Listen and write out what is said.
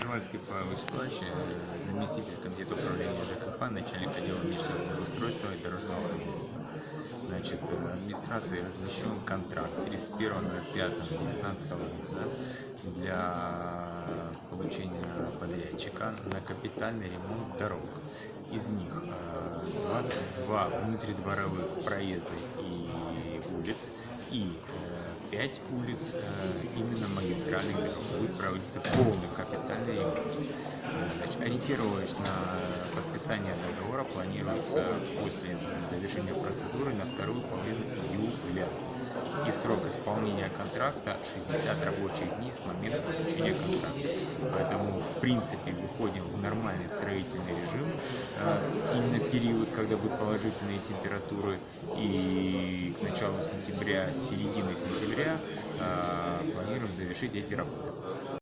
Карвальский Павел Вячеславович, заместитель комитета управления ЖКХ, начальник отдела внешнего благоустройства и дорожного хозяйства. Значит, администрацией размещен контракт 31.05.2019 года для получения подрядчика на капитальный ремонт дорог. Из них 22 внутридворовых проездных и улиц и 5 улиц именно магистральных дорог. Будет проводиться полный капитальный ремонт. Значит, ориентировочно подписание договора планируется после завершения процедуры на вторую половину июля. И срок исполнения контракта 60 рабочих дней с момента заключения контракта. Поэтому, в принципе, выходим в нормальный строительный режим. Именно период, когда будут положительные температуры, и к началу сентября, с середины сентября планируем завершить эти работы.